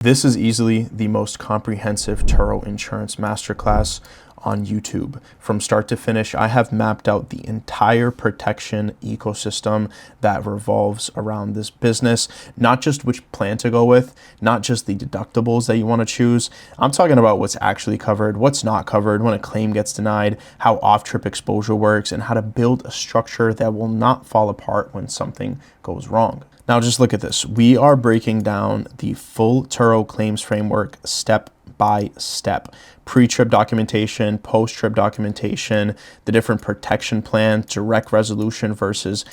This is easily the most comprehensive Turo insurance masterclass on YouTube. From start to finish, I have mapped out the entire protection ecosystem that revolves around this business, not just which plan to go with, not just the deductibles that you want to choose. I'm talking about what's actually covered, what's not covered, when a claim gets denied, how off-trip exposure works, and how to build a structure that will not fall apart when something goes wrong. Now just look at this. We are breaking down the full Turo claims framework step by step. Pre-trip documentation, post-trip documentation, the different protection plans, direct resolution versus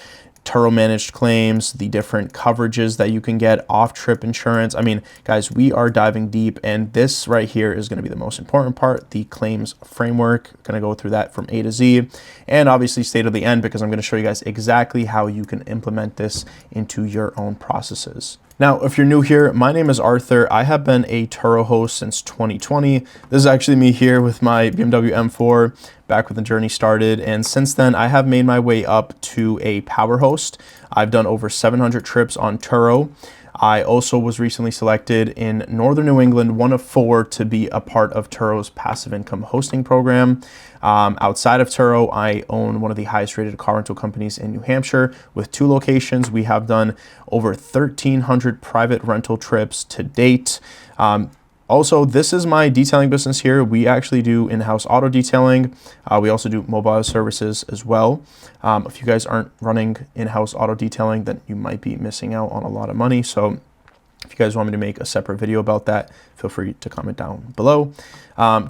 Turo managed claims, the different coverages that you can get, off-trip insurance. I mean, guys, we are diving deep, and this right here is going to be the most important part, the claims framework. I'm going to go through that from A to Z, and obviously stay to the end because I'm going to show you guys exactly how you can implement this into your own processes. Now, if you're new here, my name is Arthur. I have been a Turo host since 2020. This is actually me here with my BMW M4 back when the journey started. And since then, I have made my way up to a power host. I've done over 700 trips on Turo. I also was recently selected in Northern New England, one of 4, to be a part of Turo's passive income hosting program. Outside of Turo, I own one of the highest rated car rental companies in New Hampshire with 2 locations. We have done over 1,300 private rental trips to date. Also, this is my detailing business here. We actually do in-house auto detailing. We also do mobile services as well. If you guys aren't running in-house auto detailing, then you might be missing out on a lot of money. So if you guys want me to make a separate video about that, feel free to comment down below.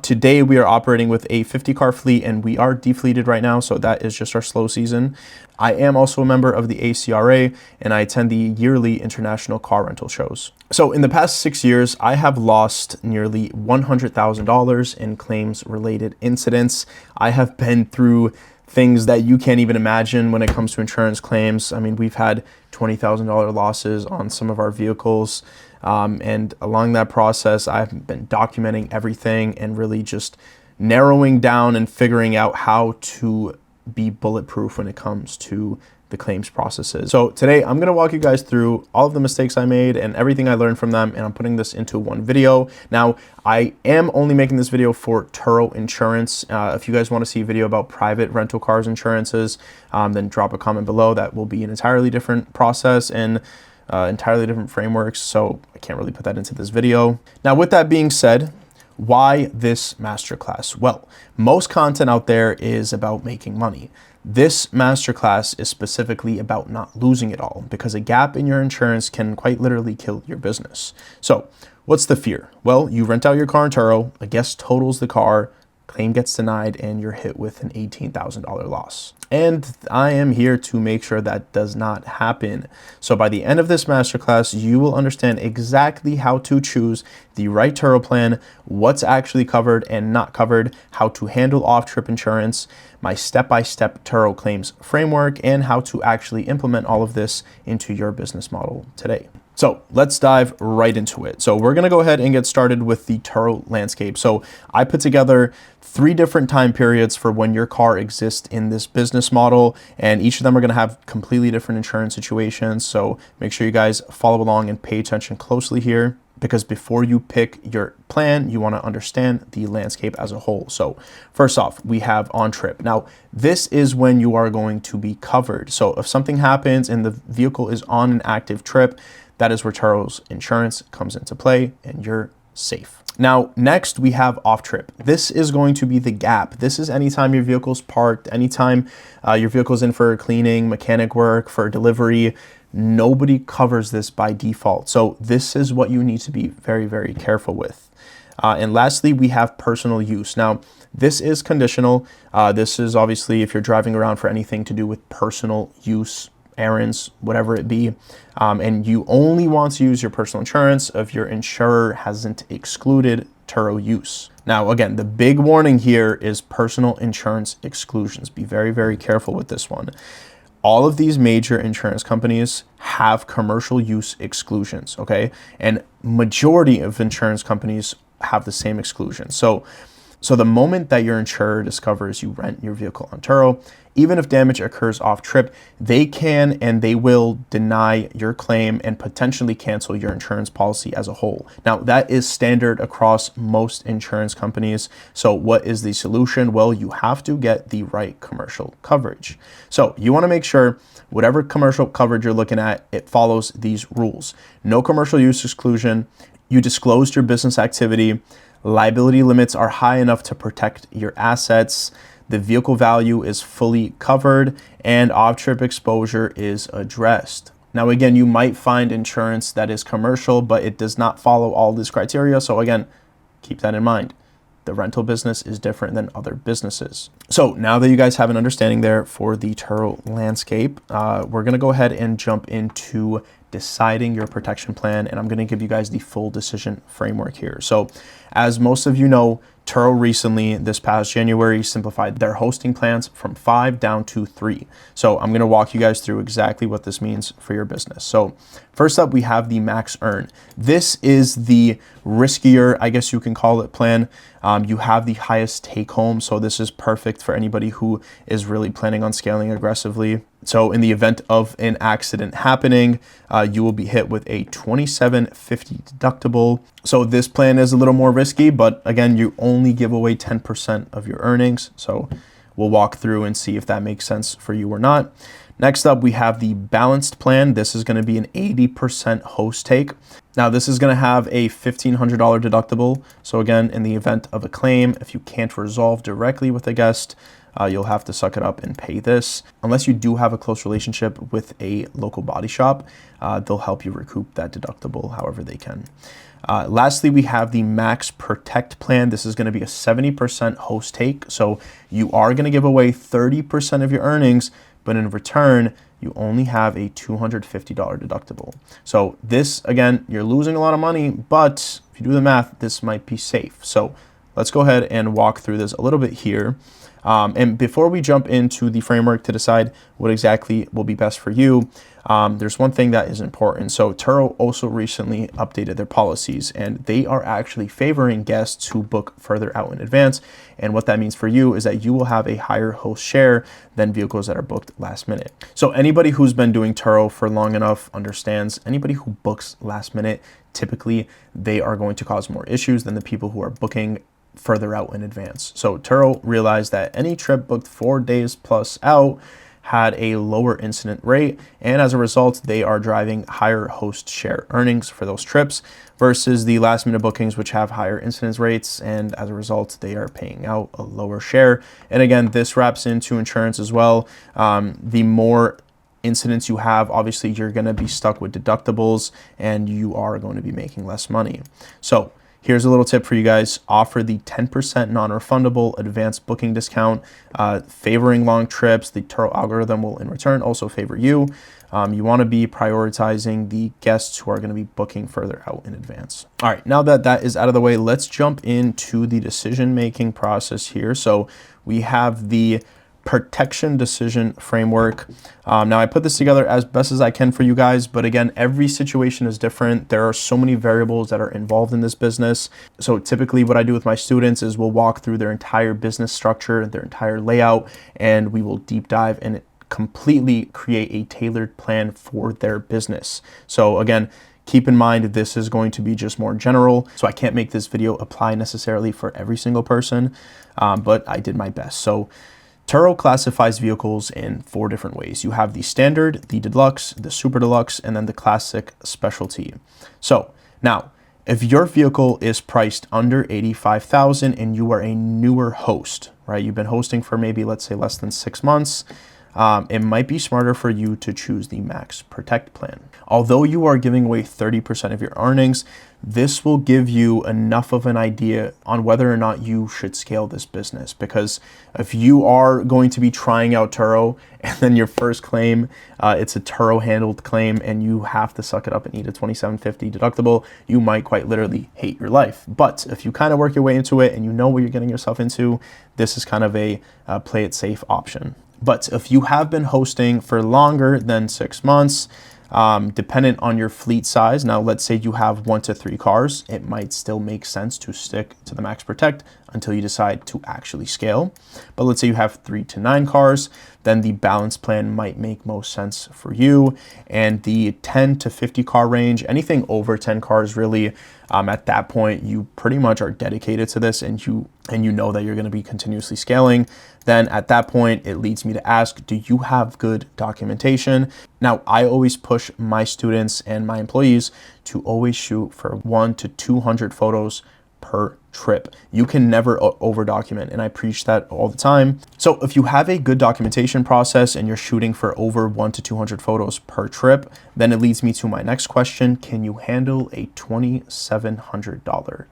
Today, we are operating with a 50-car fleet, and we are defleeted right now, so that is just our slow season. I am also a member of the ACRA, and I attend the yearly international car rental shows. So in the past 6 years, I have lost nearly $100,000 in claims-related incidents. I have been through things that you can't even imagine when it comes to insurance claims. I mean, we've had $20,000 losses on some of our vehicles. And along that process, I've been documenting everything and really just narrowing down and figuring out how to be bulletproof when it comes to the claims processes. So today I'm going to walk you guys through all of the mistakes I made and everything I learned from them, and I'm putting this into one video. Now, I am only making this video for Turo insurance. If you guys want to see a video about private rental cars insurances, then drop a comment below. That will be an entirely different process and entirely different frameworks, so I can't really put that into this video. Now, with that being said, why this masterclass? Well, most content out there is about making money. This masterclass is specifically about not losing it all, because a gap in your insurance can quite literally kill your business. So what's the fear? Well, you rent out your car in Turo, a guest totals the car, claim gets denied, and you're hit with an $18,000 loss. And I am here to make sure that does not happen. So by the end of this masterclass, you will understand exactly how to choose the right Turo plan, what's actually covered and not covered, how to handle off-trip insurance, my step-by-step Turo claims framework, and how to actually implement all of this into your business model today. So let's dive right into it. So we're gonna go ahead and get started with the Turo landscape. So I put together 3 different time periods for when your car exists in this business model, and each of them are gonna have completely different insurance situations. So make sure you guys follow along and pay attention closely here, because before you pick your plan, you wanna understand the landscape as a whole. So first off, we have on trip. Now, this is when you are going to be covered. So if something happens and the vehicle is on an active trip, that is where Turo's insurance comes into play and you're safe. Now, next we have off trip. This is going to be the gap. This is anytime your vehicle's parked, anytime your vehicle's in for cleaning, mechanic work, for delivery. Nobody covers this by default. So this is what you need to be very, very careful with. And lastly, we have personal use. Now, this is conditional. This is obviously if you're driving around for anything to do with personal use, errands, whatever it be, and you only want to use your personal insurance if your insurer hasn't excluded Turo use. Now, again, the big warning here is personal insurance exclusions. Be very, very careful with this one. All of these major insurance companies have commercial use exclusions, okay? And majority of insurance companies have the same exclusion. So So the moment that your insurer discovers you rent your vehicle on Turo, even if damage occurs off trip, they can and they will deny your claim and potentially cancel your insurance policy as a whole. Now, that is standard across most insurance companies. So what is the solution? Well, you have to get the right commercial coverage. So you want to make sure whatever commercial coverage you're looking at, it follows these rules. No commercial use exclusion. You disclosed your business activity. Liability limits are high enough to protect your assets. The vehicle value is fully covered and off-trip exposure is addressed. Now, again, you might find insurance that is commercial, but it does not follow all these criteria. So again, keep that in mind. The rental business is different than other businesses. So now that you guys have an understanding there for the Turo landscape, we're gonna go ahead and jump into deciding your protection plan, and I'm gonna give you guys the full decision framework here. So as most of you know, Turo recently, this past January, simplified their hosting plans from 5 down to 3. So I'm gonna walk you guys through exactly what this means for your business. So first up, we have the Max Earn. This is the riskier, I guess you can call it, plan. You have the highest take home. So this is perfect for anybody who is really planning on scaling aggressively. So in the event of an accident happening, you will be hit with a $2,750 deductible. So this plan is a little more risky, but again, you only give away 10% of your earnings. So we'll walk through and see if that makes sense for you or not. Next up, we have the balanced plan. This is going to be an 80% host take. Now, this is going to have a $1,500 deductible. So again, in the event of a claim, if you can't resolve directly with a guest, you'll have to suck it up and pay this. Unless you do have a close relationship with a local body shop, they'll help you recoup that deductible however they can. Lastly, we have the Max Protect plan. This is going to be a 70% host take. So you are going to give away 30% of your earnings, but in return, you only have a $250 deductible. So this, again, you're losing a lot of money, but if you do the math, this might be safe. So let's go ahead and walk through this a little bit here. And before we jump into the framework to decide what exactly will be best for you, there's one thing that is important. So Turo also recently updated their policies, and they are actually favoring guests who book further out in advance. And what that means for you is that you will have a higher host share than vehicles that are booked last minute. So anybody who's been doing Turo for long enough understands anybody who books last minute, typically they are going to cause more issues than the people who are booking further out in advance. So Turo realized that any trip booked 4 days plus out had a lower incident rate, and as a result, they are driving higher host share earnings for those trips versus the last minute bookings, which have higher incidence rates, and as a result, they are paying out a lower share. And again, this wraps into insurance as well. The more incidents you have, obviously you're going to be stuck with deductibles and you are going to be making less money. So here's a little tip for you guys. Offer the 10% non-refundable advanced booking discount, favoring long trips. The Turo algorithm will in return also favor you. You want to be prioritizing the guests who are going to be booking further out in advance. All right, now that that is out of the way, let's jump into the decision-making process here. So we have the protection decision framework. Now I put this together as best as I can for you guys, but again, every situation is different. There are so many variables that are involved in this business. So typically what I do with my students is we'll walk through their entire business structure, their entire layout, and we will deep dive and completely create a tailored plan for their business. So again, keep in mind, this is going to be just more general. So I can't make this video apply necessarily for every single person, but I did my best. So Turo classifies vehicles in 4 different ways. You have the standard, the deluxe, the super deluxe, and then the classic specialty. So now, if your vehicle is priced under $85,000 and you are a newer host, right? You've been hosting for maybe, let's say, less than 6 months, it might be smarter for you to choose the Max Protect plan. Although you are giving away 30% of your earnings, this will give you enough of an idea on whether or not you should scale this business. Because if you are going to be trying out Turo and then your first claim, it's a Turo handled claim and you have to suck it up and eat a $2,750 deductible, you might quite literally hate your life. But if you kind of work your way into it and you know what you're getting yourself into, this is kind of a play it safe option. But if you have been hosting for longer than 6 months, dependent on your fleet size. Now, let's say you have 1 to 3 cars, it might still make sense to stick to the Max Protect until you decide to actually scale. But let's say you have 3 to 9 cars, then the balance plan might make most sense for you. And the 10 to 50 car range, anything over 10 cars really, at that point, you pretty much are dedicated to this and you know that you're going to be continuously scaling. Then at that point, it leads me to ask, do you have good documentation? Now, I always push my students and my employees to always shoot for 100 to 200 photos per trip. You can never over document, and I preach that all the time. So if you have a good documentation process and you're shooting for over 100 to 200 photos per trip, then it leads me to my next question. Can you handle a $2,700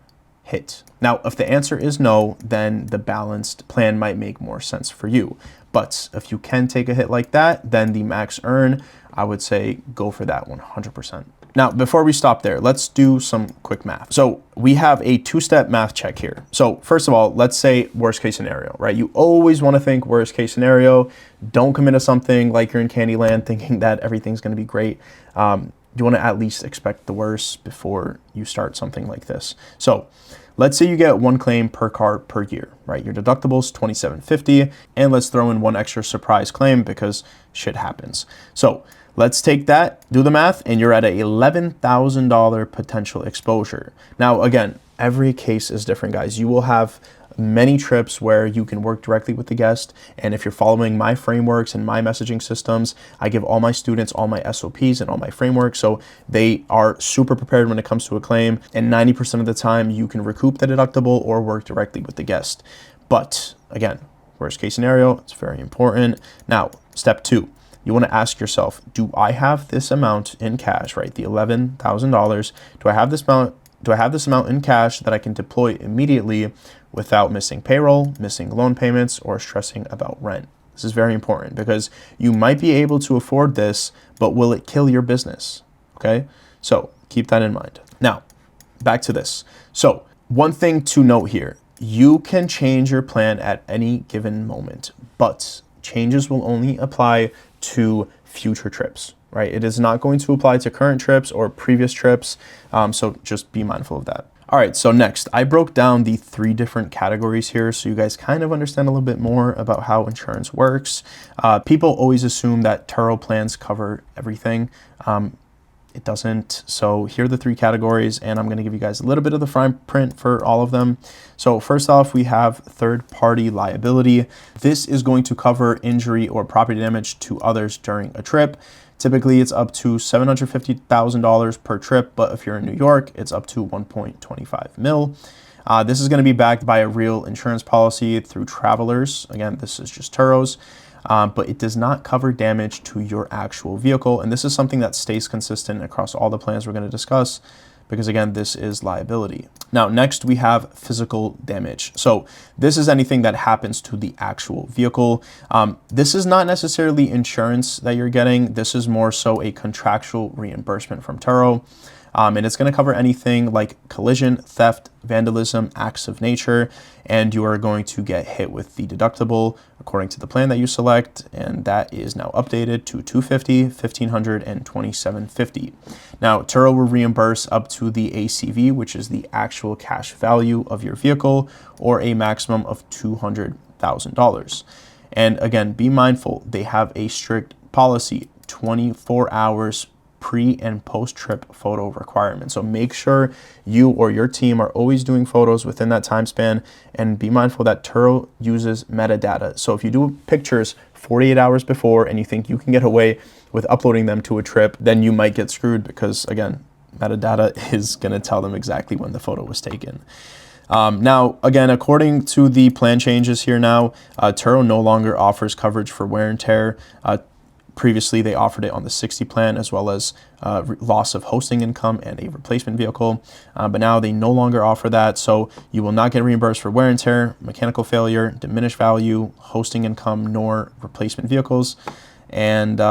hit? Now, if the answer is no, then the balanced plan might make more sense for you. But if you can take a hit like that, then the max earn, I would say go for that 100%. Now, before we stop there, let's do some quick math. So we have a 2-step math check here. So first of all, let's say worst case scenario, right? You always want to think worst case scenario. Don't commit to something like you're in Candyland thinking that everything's going to be great. You want to at least expect the worst before you start something like this. So let's say you get 1 claim per car per year, right? Your deductible's $2,750, and let's throw in 1 extra surprise claim because shit happens. So let's take that, do the math, and you're at a $11,000 potential exposure. Now, again, every case is different, guys. You will have many trips where you can work directly with the guest. And if you're following my frameworks and my messaging systems, I give all my students all my SOPs and all my frameworks. So they are super prepared when it comes to a claim. And 90% of the time you can recoup the deductible or work directly with the guest. But again, worst case scenario, it's very important. Now, step 2. You want to ask yourself, do I have this amount in cash, right? The $11,000. Do I have this amount? Do I have this amount in cash that I can deploy immediately without missing payroll, missing loan payments, or stressing about rent? This is very important because you might be able to afford this, but will it kill your business? Okay, so keep that in mind. Now, back to this. So one thing to note here, you can change your plan at any given moment, but changes will only apply to future trips, right? It is not going to apply to current trips or previous trips. So just be mindful of that. All right, so next, I broke down the 3 different categories here so you guys kind of understand a little bit more about how insurance works. People always assume that Turo plans cover everything. It doesn't. So here are the 3 categories, and I'm going to give you guys a little bit of the fine print for all of them. So first off, we have third-party liability. This is going to cover injury or property damage to others during a trip. Typically, it's up to $750,000 per trip, but if you're in New York, it's up to 1.25 mil. This is going to be backed by a real insurance policy through Travelers. Again, this is just Turo's. But it does not cover damage to your actual vehicle. And this is something that stays consistent across all the plans we're going to discuss because, again, this is liability. Now, next we have physical damage. So this is anything that happens to the actual vehicle. This is not necessarily insurance that you're getting. This is more so a contractual reimbursement from Turo. And it's going to cover anything like collision, theft, vandalism, acts of nature, and you are going to get hit with the deductible according to the plan that you select, and that is now updated to $250, $1,500, and $2,750. Now, Turo will reimburse up to the ACV, which is the actual cash value of your vehicle, or a maximum of $200,000. And again, be mindful, they have a strict policy, 24 hours pre and post trip photo requirement. So make sure you or your team are always doing photos within that time span, and be mindful that Turo uses metadata. So if you do pictures 48 hours before and you think you can get away with uploading them to a trip, then you might get screwed because, again, metadata is going to tell them exactly when the photo was taken. Now, again, according to the plan changes here now, Turo no longer offers coverage for wear and tear. Previously, they offered it on the 60 plan, as well as loss of hosting income and a replacement vehicle. But now they no longer offer that. So you will not get reimbursed for wear and tear, mechanical failure, diminished value, hosting income, nor replacement vehicles. And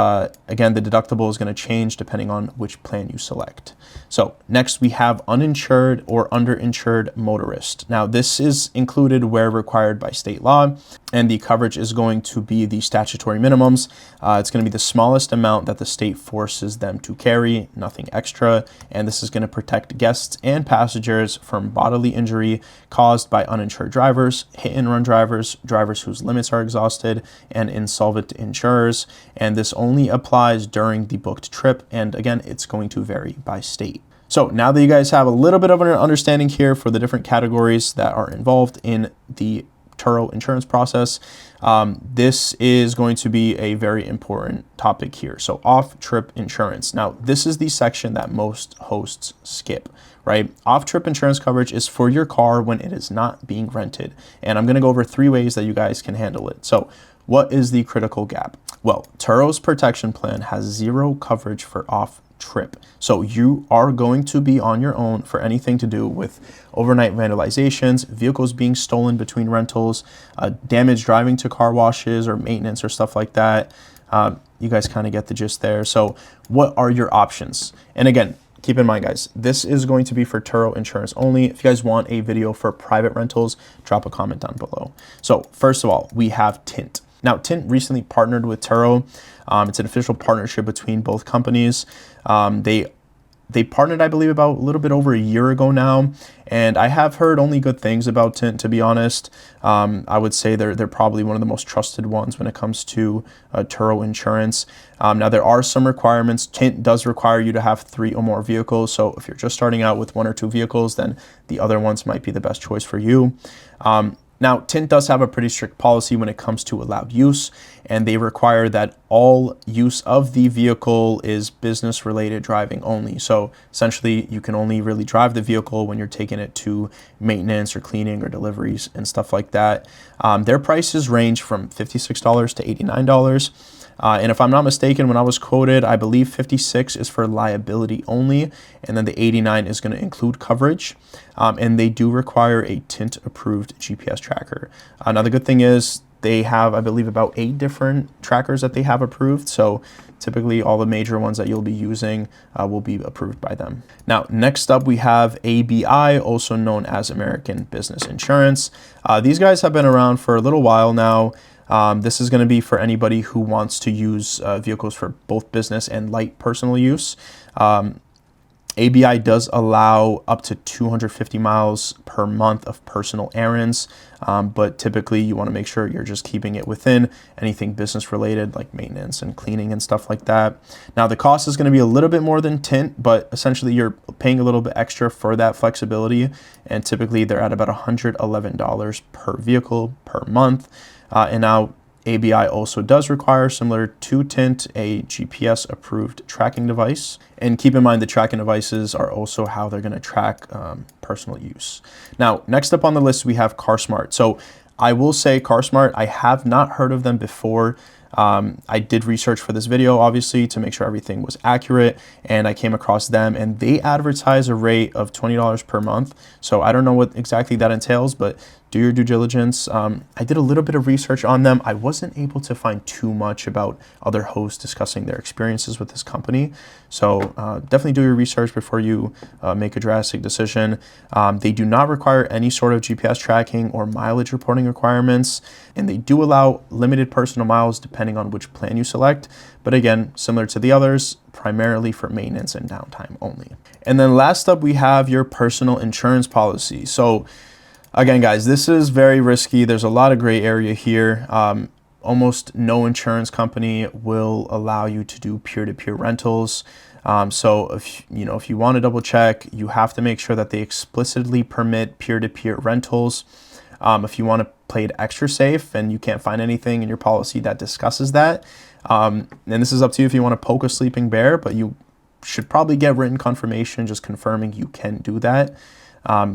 again, the deductible is going to change depending on which plan you select. So next we have uninsured or underinsured motorist. Now this is included where required by state law, and the coverage is going to be the statutory minimums. It's going to be the smallest amount that the state forces them to carry, nothing extra. And this is going to protect guests and passengers from bodily injury caused by uninsured drivers, hit and run drivers, drivers whose limits are exhausted, and insolvent insurers. And this only applies during the booked trip. And again, it's going to vary by state. So now that you guys have a little bit of an understanding here for the different categories that are involved in the Turo insurance process, this is going to be a very important topic here. So off-trip insurance. Now, this is the section that most hosts skip, right? Off-trip insurance coverage is for your car when it is not being rented. And I'm going to go over 3 ways that you guys can handle it. So what is the critical gap? Well, Turo's protection plan has 0 coverage for off-trip. So you are going to be on your own for anything to do with overnight vandalizations, vehicles being stolen between rentals, damage driving to car washes or maintenance or stuff like that. You guys kind of get the gist there. So what are your options? And again, keep in mind, guys, this is going to be for Turo insurance only. If you guys want a video for private rentals, drop a comment down below. So first of all, we have Tint. Now, Tint recently partnered with Turo. It's an official partnership between both companies. They partnered, I believe, about a little bit over a year ago now, and I have heard only good things about Tint, to be honest. I would say they're probably one of the most trusted ones when it comes to Turo insurance. Now, there are some requirements. Tint does require you to have 3 or more vehicles, so if you're just starting out with 1 or 2 vehicles, then the other ones might be the best choice for you. Now, Tint does have a pretty strict policy when it comes to allowed use, and they require that all use of the vehicle is business-related driving only. So essentially, you can only really drive the vehicle when you're taking it to maintenance or cleaning or deliveries and stuff like that. Their prices range from $56 to $89. And if I'm not mistaken, when I was quoted, I believe 56 is for liability only, and then the 89 is going to include coverage. And they do require a Tint-approved GPS tracker. Now, the good thing is they have, I believe, about 8 different trackers that they have approved. So typically all the major ones that you'll be using will be approved by them. Now, next up, we have ABI, also known as American Business Insurance. These guys have been around for a little while now. This is going to be for anybody who wants to use vehicles for both business and light personal use. ABI does allow up to 250 miles per month of personal errands, but typically you want to make sure you're just keeping it within anything business related like maintenance and cleaning and stuff like that. Now, the cost is going to be a little bit more than Tint, but essentially you're paying a little bit extra for that flexibility, and typically they're at about $111 per vehicle per month. And now ABI also does require, similar to Tint, a GPS approved tracking device. And keep in mind, the tracking devices are also how they're going to track personal use. Now, next up on the list, we have CarSmart. So I will say CarSmart, I have not heard of them before. I did research for this video, obviously, to make sure everything was accurate, and I came across them, and they advertise a rate of $20 per month. So I don't know what exactly that entails, but do your due diligence. I did a little bit of research on them. I wasn't able to find too much about other hosts discussing their experiences with this company. So definitely do your research before you make a drastic decision. They do not require any sort of GPS tracking or mileage reporting requirements, and they do allow limited personal miles depending on which plan you select. But again, similar to the others, primarily for maintenance and downtime only. And then last up, we have your personal insurance policy. So again, guys, this is very risky. There's a lot of gray area here. Almost no insurance company will allow you to do peer-to-peer rentals. So if you want to double check, you have to make sure that they explicitly permit peer-to-peer rentals. If you want to play it extra safe and you can't find anything in your policy that discusses that, and this is up to you if you want to poke a sleeping bear, but you should probably get written confirmation just confirming you can do that.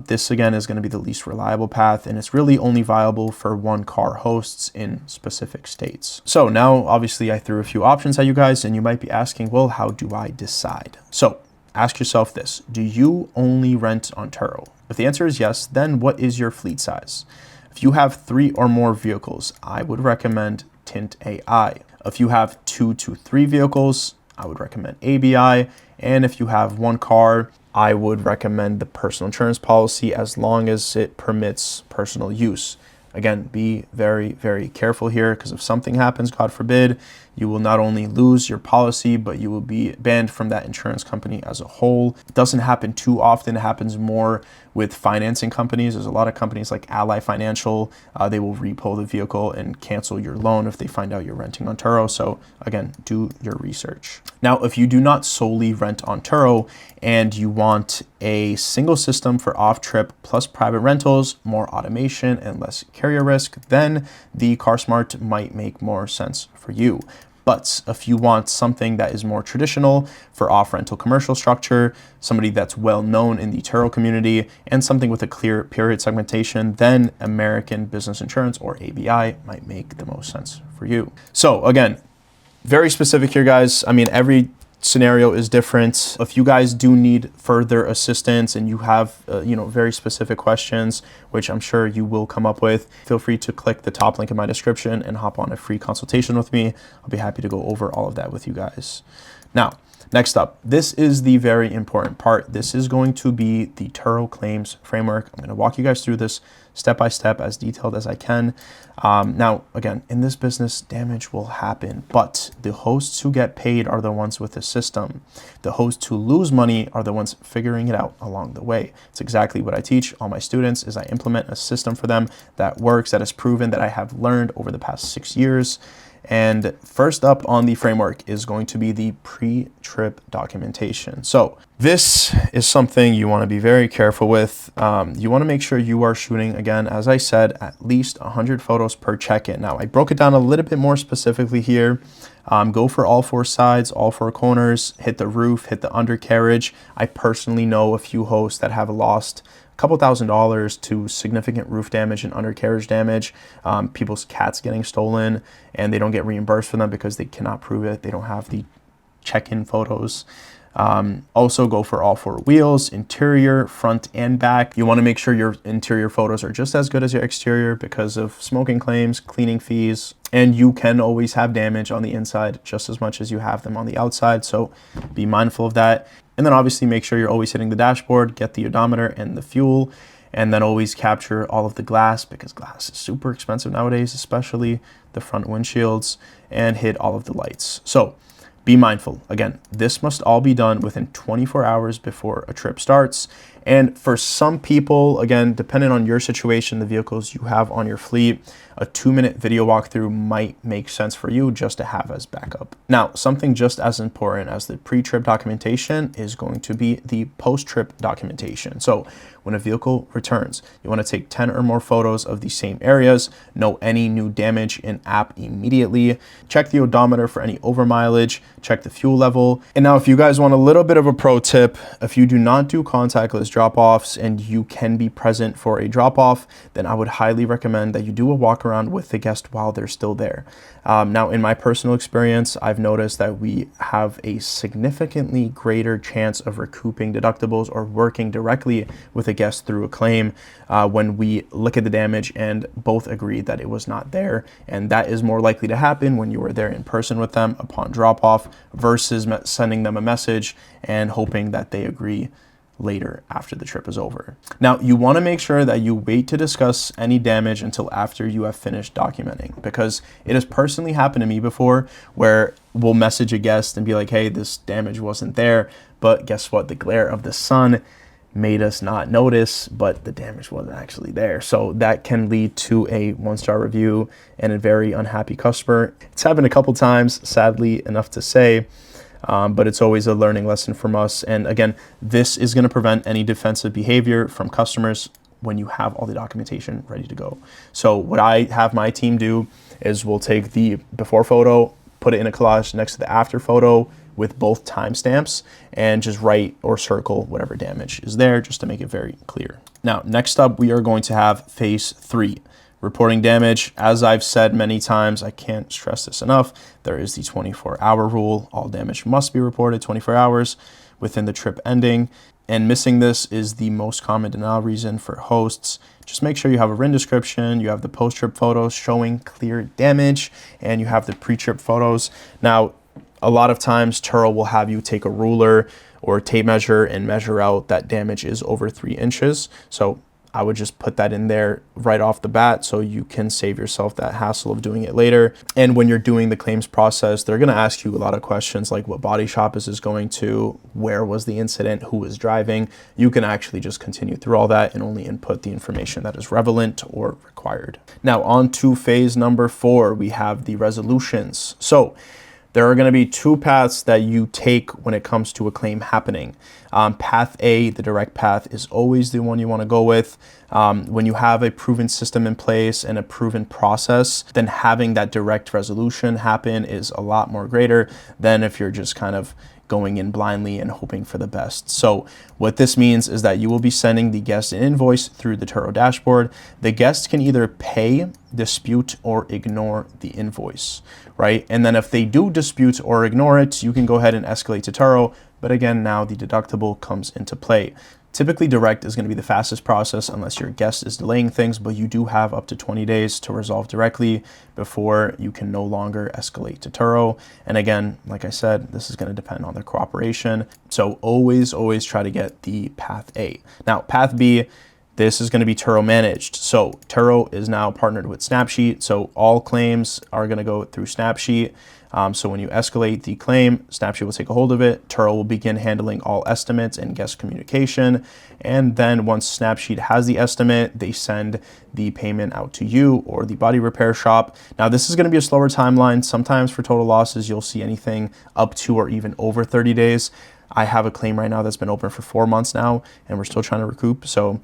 This again is going to be the least reliable path, and it's really only viable for one car hosts in specific states. So now obviously I threw a few options at you guys, and you might be asking, well, how do I decide? So ask yourself this: do you only rent on Turo? If the answer is yes, then what is your fleet size? If you have 3 or more vehicles, I would recommend Tint AI. If you have 2 to 3 vehicles, I would recommend ABI. And if you have 1 car, I would recommend the personal insurance policy as long as it permits personal use. Again, be very, very careful here, because if something happens, God forbid, you will not only lose your policy, but you will be banned from that insurance company as a whole. It doesn't happen too often. It happens more with financing companies. There's a lot of companies like Ally Financial. They will repo the vehicle and cancel your loan if they find out you're renting on Turo. So again, do your research. Now, if you do not solely rent on Turo and you want a single system for off-trip plus private rentals, more automation and less carrier risk, then the CarSmart might make more sense for you. But if you want something that is more traditional for off-rental commercial structure, somebody that's well known in the Turo community, and something with a clear period segmentation, then American Business Insurance, or ABI, might make the most sense for you. So again, very specific here, guys. I mean, every scenario is different. If you guys do need further assistance and you have very specific questions, which I'm sure you will come up with, feel free to click the top link in my description and hop on a free consultation with me. I'll be happy to go over all of that with you guys. Now, next up, this is the very important part. This is going to be the Turo claims framework. I'm going to walk you guys through this step by step, as detailed as I can. Now, again, in this business, damage will happen, but the hosts who get paid are the ones with the system. The hosts who lose money are the ones figuring it out along the way. It's exactly what I teach all my students. Is I implement a system for them that works, that is proven, that I have learned over the past 6 years. And first up on the framework is going to be the pre-trip documentation. So this is something you want to be very careful with. You want to make sure you are shooting, again, as I said, at least 100 photos per check-in. Now, I broke it down a little bit more specifically here. Go for all 4 sides, all 4 corners, hit the roof, hit the undercarriage. I personally know a few hosts that have lost couple $1,000s to significant roof damage and undercarriage damage, people's cats getting stolen, and they don't get reimbursed for them because they cannot prove it. They don't have the check-in photos. Also go for all 4 wheels, interior, front and back. You want to make sure your interior photos are just as good as your exterior because of smoking claims, cleaning fees, and you can always have damage on the inside just as much as you have them on the outside. So be mindful of that. And then obviously make sure you're always hitting the dashboard, get the odometer and the fuel, and then always capture all of the glass, because glass is super expensive nowadays, especially the front windshields, and hit all of the lights. So be mindful. Again, this must all be done within 24 hours before a trip starts. And for some people, again, depending on your situation, the vehicles you have on your fleet, a 2-minute video walkthrough might make sense for you just to have as backup. Now, something just as important as the pre-trip documentation is going to be the post-trip documentation. So when a vehicle returns, you want to take 10 or more photos of the same areas, know any new damage in app immediately, check the odometer for any over mileage, check the fuel level. And now if you guys want a little bit of a pro tip, if you do not do contactless drop-offs and you can be present for a drop-off, then I would highly recommend that you do a walk around with the guest while they're still there. Now, in my personal experience, I've noticed that we have a significantly greater chance of recouping deductibles or working directly with a guest through a claim when we look at the damage and both agree that it was not there. And that is more likely to happen when you were there in person with them upon drop-off versus sending them a message and hoping that they agree later after the trip is over. Now, you want to make sure that you wait to discuss any damage until after you have finished documenting, because it has personally happened to me before where we'll message a guest and be like, hey, this damage wasn't there, but guess what? The glare of the sun made us not notice, but the damage wasn't actually there. So that can lead to a 1-star review and a very unhappy customer. It's happened a couple times, sadly enough to say, but it's always a learning lesson from us. And again, this is going to prevent any defensive behavior from customers when you have all the documentation ready to go. So what I have my team do is we'll take the before photo, put it in a collage next to the after photo with both timestamps, and just write or circle whatever damage is there just to make it very clear. Now, next up, we are going to have phase 3. Reporting damage. As I've said many times, I can't stress this enough, there is the 24-hour rule. All damage must be reported 24 hours within the trip ending. and missing this is the most common denial reason for hosts. Just make sure you have a written description, you have the post-trip photos showing clear damage, and you have the pre-trip photos. Now, a lot of times Turo will have you take a ruler or a tape measure and measure out that damage is over 3 inches. So I would just put that in there right off the bat so you can save yourself that hassle of doing it later. And when you're doing the claims process, they're gonna ask you a lot of questions like what body shop is this going to, where was the incident, who was driving. You can actually just continue through all that and only input the information that is relevant or required. Now on to phase number 4, we have the resolutions. So there are going to be 2 paths that you take when it comes to a claim happening. Path A, the direct path, is always the one you want to go with. When you have a proven system in place and a proven process, then having that direct resolution happen is a lot more greater than if you're just kind of going in blindly and hoping for the best. So what this means is that you will be sending the guest an invoice through the Turo dashboard. The guest can either pay, dispute, or ignore the invoice, right? And then if they do dispute or ignore it, you can go ahead and escalate to Turo. But again, now the deductible comes into play. Typically, direct is going to be the fastest process unless your guest is delaying things, but you do have up to 20 days to resolve directly before you can no longer escalate to Turo. And again, like I said, this is going to depend on their cooperation. So always try to get the path A. Now, path B, this is going to be Turo managed. So Turo is now partnered with Snapsheet. So all claims are going to go through Snapsheet. So when you escalate the claim, Snapsheet will take a hold of it. Turo will begin handling all estimates and guest communication. And then once Snapsheet has the estimate, they send the payment out to you or the body repair shop. Now, this is going to be a slower timeline. Sometimes for total losses, you'll see anything up to or even over 30 days. I have a claim right now that's been open for 4 months now, and we're still trying to recoup. So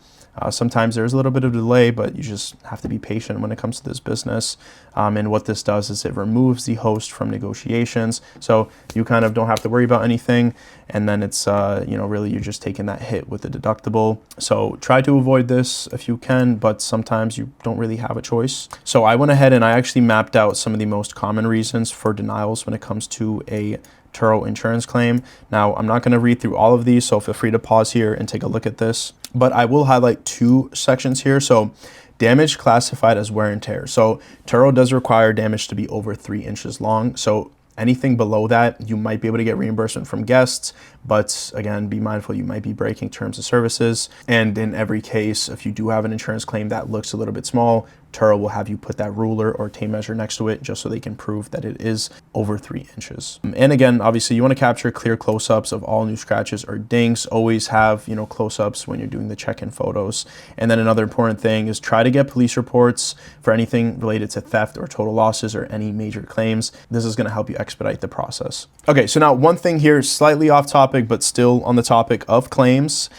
sometimes there's a little bit of delay, but you just have to be patient when it comes to this business. And what this does is it removes the host from negotiations. So you kind of don't have to worry about anything. And then it's, really you're just taking that hit with the deductible. So try to avoid this if you can, but sometimes you don't really have a choice. So I went ahead and I actually mapped out some of the most common reasons for denials when it comes to a Turo insurance claim. Now, I'm not going to read through all of these, so feel free to pause here and take a look at this. But I will highlight 2 sections here. So damage classified as wear and tear. So Turo does require damage to be over 3 inches long. So anything below that, you might be able to get reimbursement from guests, but again, be mindful you might be breaking terms of services. And in every case, if you do have an insurance claim that looks a little bit small, Turo will have you put that ruler or tape measure next to it just so they can prove that it is over 3 inches. And again, obviously you want to capture clear close-ups of all new scratches or dings. Always have, close-ups when you're doing the check-in photos. And then another important thing is try to get police reports for anything related to theft or total losses or any major claims. This is going to help you expedite the process. Okay, so now one thing here, slightly off topic, but still on the topic of claims,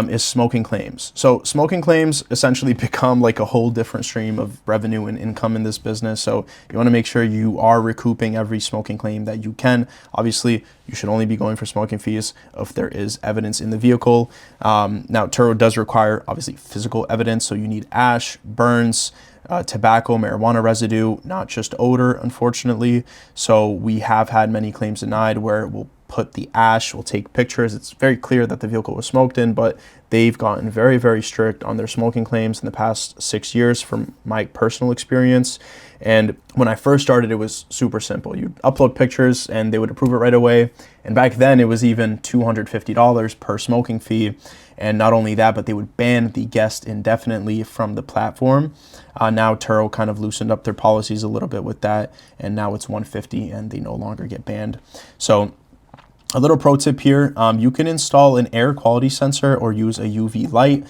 is smoking claims. So smoking claims essentially become like a whole different stream of revenue and income in this business. So you want to make sure you are recouping every smoking claim that you can. Obviously, you should only be going for smoking fees if there is evidence in the vehicle. Now, Turo does require obviously physical evidence. So you need ash, burns, tobacco, marijuana residue, not just odor, unfortunately. So we have had many claims denied where we'll put the ash, we'll take pictures. It's very clear that the vehicle was smoked in, but they've gotten very strict on their smoking claims in the past 6 years from my personal experience. And when I first started, it was super simple. You'd upload pictures and they would approve it right away. And back then it was even $250 per smoking fee. And not only that, but they would ban the guest indefinitely from the platform. Now Turo kind of loosened up their policies a little bit with that. And now it's $150 and they no longer get banned. So a little pro tip here, you can install an air quality sensor or use a UV light.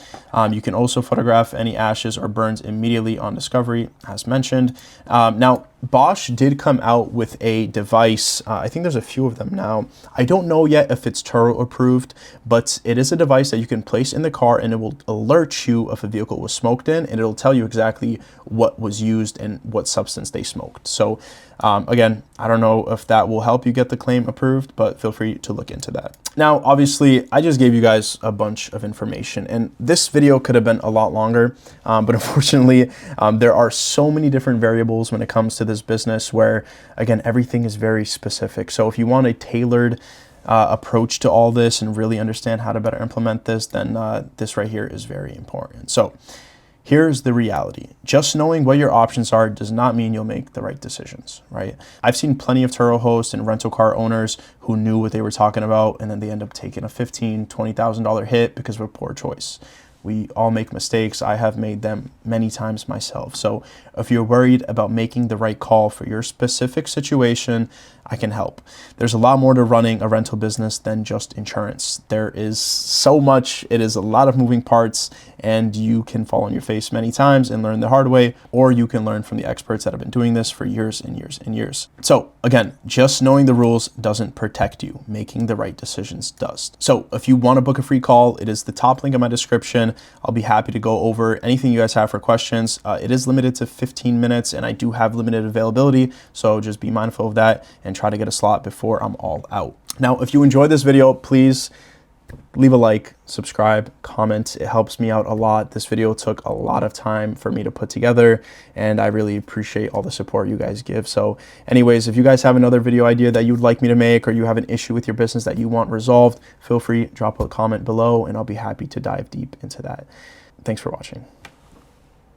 You can also photograph any ashes or burns immediately on discovery, as mentioned. Now, Bosch did come out with a device. I think there's a few of them now. I don't know yet if it's Turo approved, but it is a device that you can place in the car and it will alert you if a vehicle was smoked in, and it'll tell you exactly what was used and what substance they smoked. So again, I don't know if that will help you get the claim approved, but feel free to look into that. Now, obviously, I just gave you guys a bunch of information, and this video could have been a lot longer, but unfortunately, there are so many different variables when it comes to this business where, again, everything is very specific. So if you want a tailored approach to all this and really understand how to better implement this, then this right here is very important. So here's the reality. Just knowing what your options are does not mean you'll make the right decisions, right? I've seen plenty of Turo hosts and rental car owners who knew what they were talking about, and then they end up taking a $15,000, $20,000 hit because of a poor choice. We all make mistakes. I have made them many times myself. So if you're worried about making the right call for your specific situation, I can help. There's a lot more to running a rental business than just insurance. There is so much. It is a lot of moving parts, and you can fall on your face many times and learn the hard way, or you can learn from the experts that have been doing this for years and years and years. So again, just knowing the rules doesn't protect you. Making the right decisions does. So if you want to book a free call, it is the top link in my description. I'll be happy to go over anything you guys have for questions. It is limited to 15 minutes, and I do have limited availability, so just be mindful of that and try to get a slot before I'm all out. Now, if you enjoyed this video, please leave a like, subscribe, comment. It helps me out a lot. This video took a lot of time for me to put together, and I really appreciate all the support you guys give. So anyways, if you guys have another video idea that you'd like me to make, or you have an issue with your business that you want resolved, feel free, drop a comment below, and I'll be happy to dive deep into that. Thanks for watching.